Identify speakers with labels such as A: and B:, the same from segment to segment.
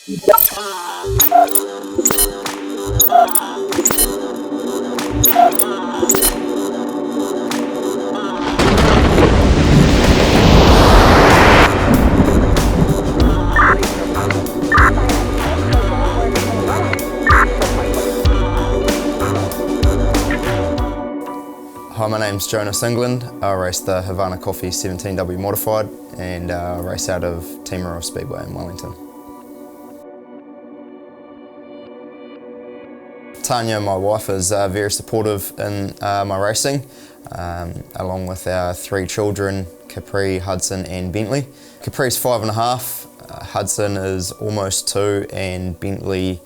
A: Hi, my name's Jonas England. I race the Havana Coffee 17W Modified and race out of Timor Speedway in Wellington. Tania, my wife, is very supportive in my racing, along with our 3 children, Capri, Hudson and Bentley. Capri's 5.5, Hudson is almost 2 and Bentley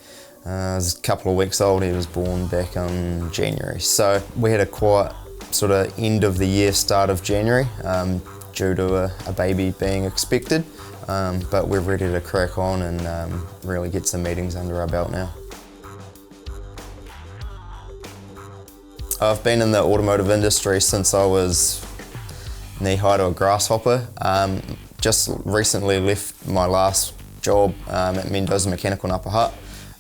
A: is a couple of weeks old. He was born back in January. So we had a quiet sort of end of the year, start of January, due to a baby being expected, but we're ready to crack on and really get some meetings under our belt now. I've been in the automotive industry since I was knee-high to a grasshopper. Just recently left my last job at Mendoza Mechanical in Upper Hutt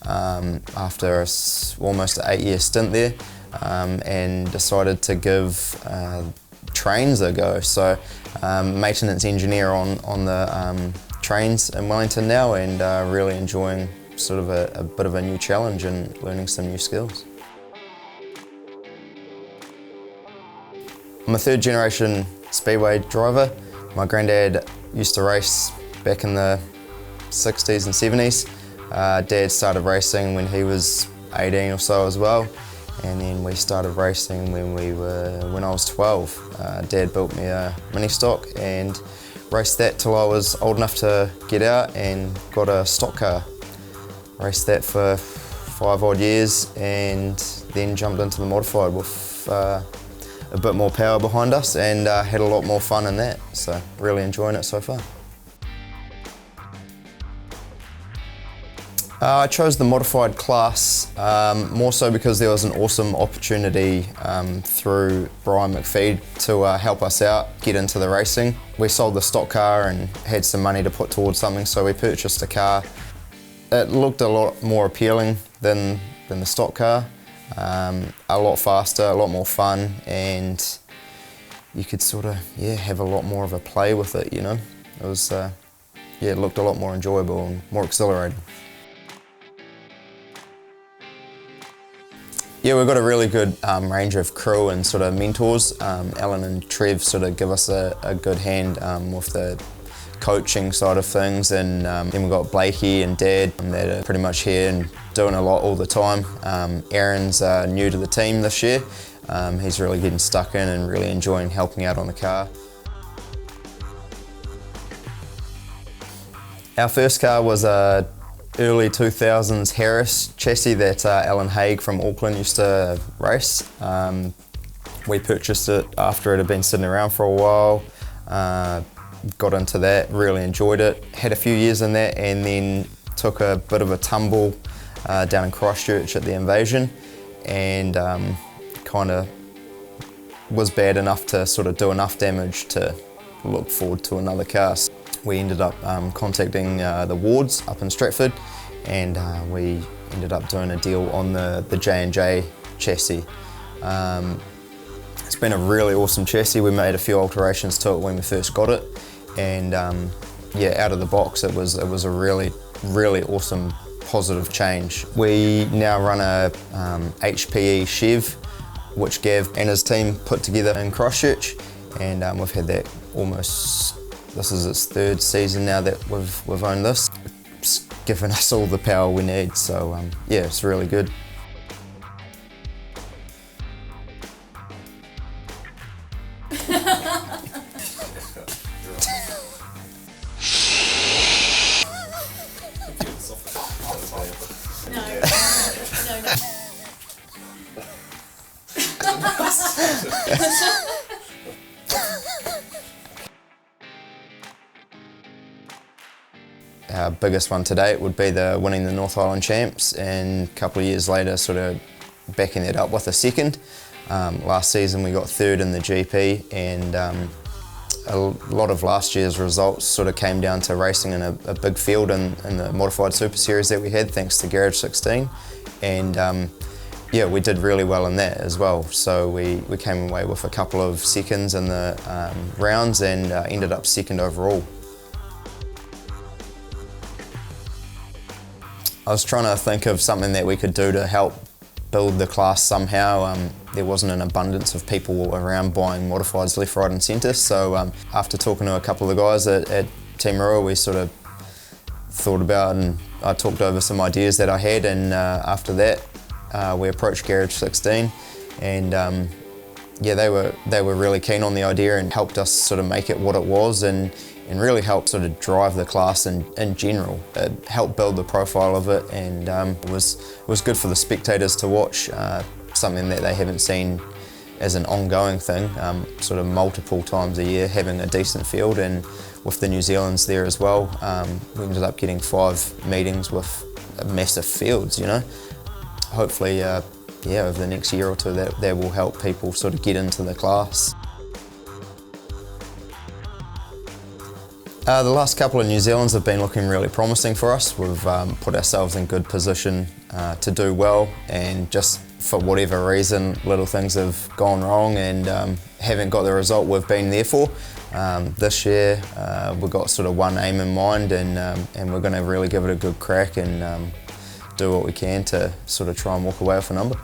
A: after almost an 8-year stint there. And decided to give trains a go. So maintenance engineer on the trains in Wellington now, and really enjoying sort of a bit of a new challenge and learning some new skills. I'm a 3rd generation speedway driver. My granddad used to race back in the 60s and 70s. Dad started racing when he was 18 or so as well. And then we started racing when I was 12. Dad built me a mini stock and raced that till I was old enough to get out and got a stock car. Raced that for 5 odd years and then jumped into the modified with a bit more power behind us and had a lot more fun in that. So really enjoying it so far. I chose the modified class more so because there was an awesome opportunity through Brian McPhee to help us out, get into the racing. We sold the stock car and had some money to put towards something, so we purchased a car. It looked a lot more appealing than the stock car, a lot faster, a lot more fun, and you could sort of have a lot more of a play with it, you know. It was it looked a lot more enjoyable and more exhilarating. Yeah, we've got a really good range of crew and sort of mentors. Alan and Trev sort of give us a good hand with the coaching side of things, and then we've got Blakey and Dad that are pretty much here and doing a lot all the time. Aaron's new to the team this year. He's really getting stuck in and really enjoying helping out on the car. Our first car was a early 2000s Harris chassis that Alan Haig from Auckland used to race. We purchased it after it had been sitting around for a while, got into that, really enjoyed it, had a few years in that, and then took a bit of a tumble down in Christchurch at the Invasion, and kind of was bad enough to sort of do enough damage to look forward to another car. We ended up contacting the Wards up in Stratford, and we ended up doing a deal on the J&J chassis. It's been a really awesome chassis. We made a few alterations to it when we first got it, and out of the box it was a really awesome positive change. We now run a HPE Chev, which Gav and his team put together in Christchurch, and we've had that almost. This is its 3rd season now that we've owned this. It's given us all the power we need, so it's really good. Our biggest one to date would be winning the North Island Champs, and a couple of years later sort of backing that up with a second. Last season we got 3rd in the GP, and a lot of last year's results sort of came down to racing in a big field in the modified super series that we had, thanks to Garage 16. And yeah, we did really well in that as well. So we came away with a couple of seconds in the rounds and ended up second overall. I was trying to think of something that we could do to help build the class somehow. There wasn't an abundance of people around buying modifieds left, right and centre, so after talking to a couple of the guys at Team Roa, we sort of thought about, and I talked over some ideas that I had, and after that we approached Garage 16, and yeah, they were really keen on the idea and helped us sort of make it what it was, and really helped sort of drive the class in general. It helped build the profile of it, and it was good for the spectators to watch, something that they haven't seen as an ongoing thing, sort of multiple times a year, having a decent field. And with the New Zealand's there as well, we ended up getting 5 meetings with massive fields, you know. Hopefully, yeah, over the next year or two, that will help people sort of get into the class. The last couple of New Zealands have been looking really promising for us. We've put ourselves in good position to do well, and just for whatever reason, little things have gone wrong and haven't got the result we've been there for. This year we've got sort of one aim in mind, and we're going to really give it a good crack and do what we can to sort of try and walk away with a number.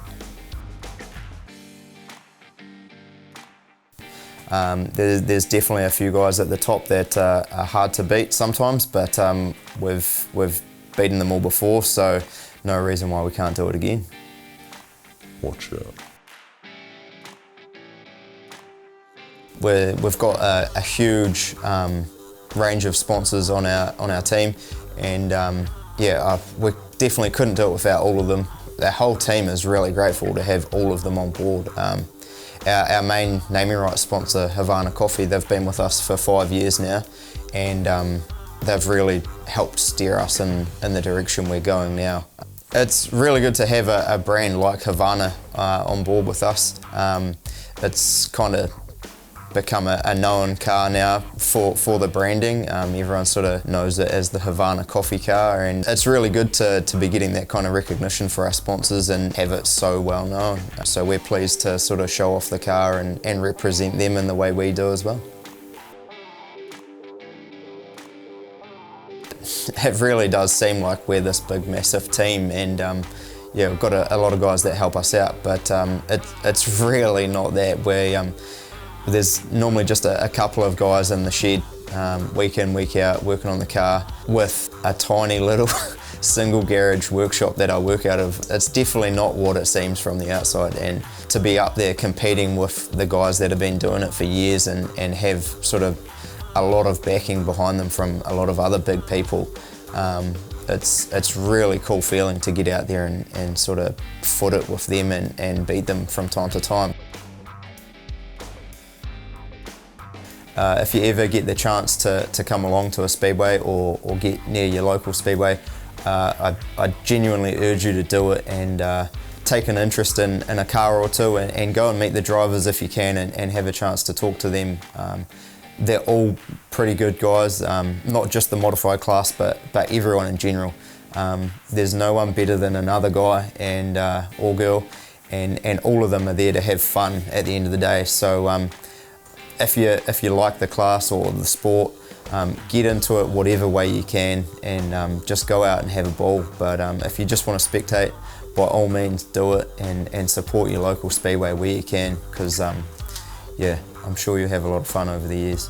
A: There's definitely a few guys at the top that are hard to beat sometimes, but we've beaten them all before, so no reason why we can't do it again.
B: Watch out.
A: We've got a huge range of sponsors on our team, and yeah, we definitely couldn't do it without all of them. The whole team is really grateful to have all of them on board. Our main naming rights sponsor, Havana Coffee, they've been with us for 5 years now, and they've really helped steer us in the direction we're going now. It's really good to have a brand like Havana on board with us. It's kind of become a known car now for the branding. Everyone sort of knows it as the Havana Coffee car, and it's really good to be getting that kind of recognition for our sponsors and have it so well known. So we're pleased to sort of show off the car and represent them in the way we do as well. It really does seem like we're this big massive team, and yeah, we've got a lot of guys that help us out, but it's really not that. There's normally just a couple of guys in the shed, week in, week out, working on the car with a tiny little single garage workshop that I work out of. It's definitely not what it seems from the outside, and to be up there competing with the guys that have been doing it for years and have sort of a lot of backing behind them from a lot of other big people, it's really cool feeling to get out there and sort of foot it with them and beat them from time to time. If you ever get the chance to come along to a speedway or get near your local speedway, I genuinely urge you to do it and take an interest in a car or two and go and meet the drivers if you can and have a chance to talk to them. They're all pretty good guys, not just the modified class, but everyone in general. There's no one better than another guy and or girl, and all of them are there to have fun at the end of the day. So if you like the class or the sport, get into it whatever way you can, and just go out and have a ball. But if you just want to spectate, by all means do it and support your local speedway where you can, because yeah, I'm sure you'll have a lot of fun over the years.